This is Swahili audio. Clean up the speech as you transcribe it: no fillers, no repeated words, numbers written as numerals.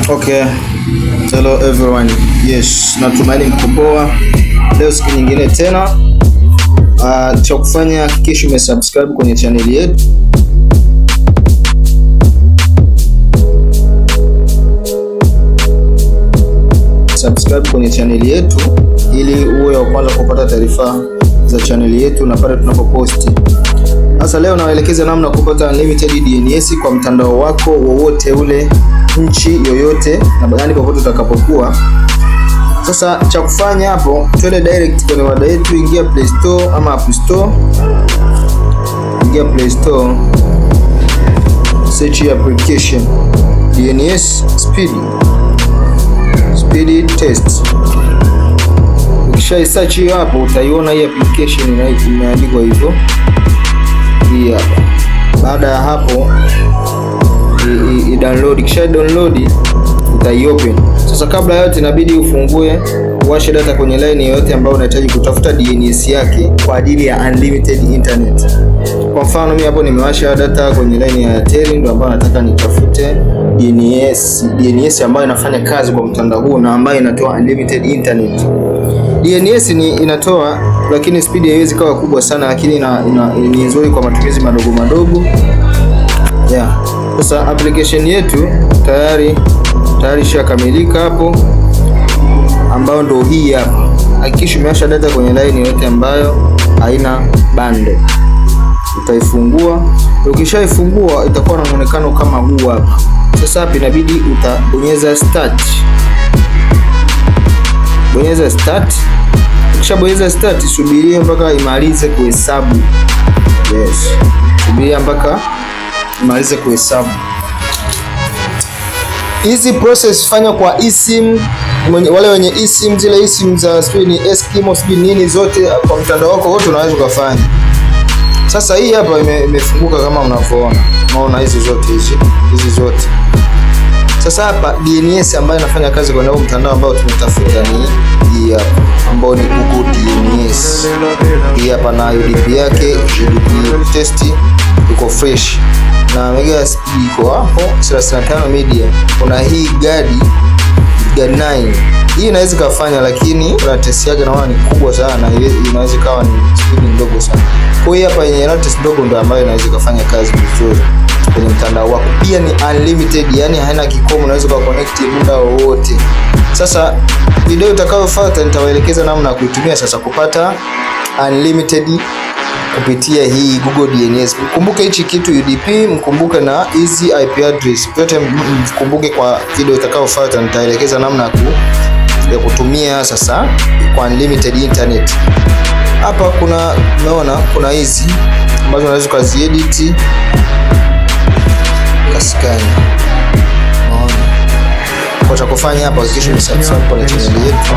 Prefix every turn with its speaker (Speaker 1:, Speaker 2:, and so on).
Speaker 1: Okay. Hello everyone. Yes, natumaini mko poa. Leo siku nyingine tena. Cha kufanya hakikisha umesubscribe kwenye channel yetu. Subscribe kwenye channel yetu ili uwe wa kwanza kupata taarifa za channel yetu na pale tunapoposti. Sasa leo nawaelekeza namna kupata unlimited DNS kwa mtandao wako wowote ule, nchi yoyote, na yani popote utakapokuwa. Sasa cha kufanya hapo, twende direct kwenye mada yetu. Ingia Play Store ama App Store. Ingia Play Store, search application DNS speed test. Ukisha search hiyo hapo, utaiona hii application imeandikwa hivyo. Hii hapa. Baada ya hapo i-download. Kisha download utai-open. Sasa kabla yote inabidi ufungue, uwashe data kwenye line yoyote ambayo unahitaji kutafuta DNS yake kwa ajili ya unlimited internet. Kwa mfano mimi hapo nimewasha data kwenye line ya Airtel, ndio ambayo nataka nitafute DNS ambayo inafanya kazi kwa mtandao huu na ambayo inatoa unlimited internet. DNS inatoa, lakini speed haiwezi kawa kubwa sana, lakini ni nzuri kwa matumizi madogo madogo. Yeah. Sasa application yetu tayari shakamilika hapo, ambayo ndio hii hapa. Hakikisha umewasha data kwenye line yote ambayo haina bando. Utaifungua. Ukishaifungua itakuwa na muonekano kama huu hapa. Sasa hapa inabidi utabonyeza start. Bonyeza start. Ukishabonyeza start, subiria mpaka imalize kuhesabu. Yes. Subiria mpaka imalize kuhesabu. Hizi process fanya kwa eSIM, wale wenye eSIM, zile eSIM za ni Eskimo nini, zote kwa mtandao wako wote unaweza kufanya. Sasa hii hapa imefunguka kama mnavyoona. Unaona hizi zote. Sasa hapa DNS ambayo inafanya kazi kwa huo mtandao ambao tumetafuta ni hii hapa, ambayo ni Google DNS. Hii hapa na UDP yake, UDP test iko fresh na mega speed iko hapo 35 media. Kuna hii guard 9. Hii inaweza kufanya, lakini na test yake naona ni kubwa sana, inaweza kawa ni speed ndogo sana. Kwa hiyo hapa yenye test ndogo ndio ambayo inaweza kufanya kazi vizuri kwenye mtandao wako. Pia ni unlimited, yani haina kikomo, unaweza connect muda wowote. Sasa video itakayofuata nitawaelekeza namna ya kuitumia sasa kupata unlimited kupitia hii Google DNS. Mkumbuke hichi kitu UDP, mkumbuke na easy IP address. Yote mkumbuke. Kwa video itakayofuata nitaelekeza namna ya kutumia sasa kwa unlimited internet. Hapa unaona kuna hizi ambazo unaweza kuziedit kaskani. Unaona. Kwa cha kufanya hapa, hakikisha umesubscribe kwa channel yetu.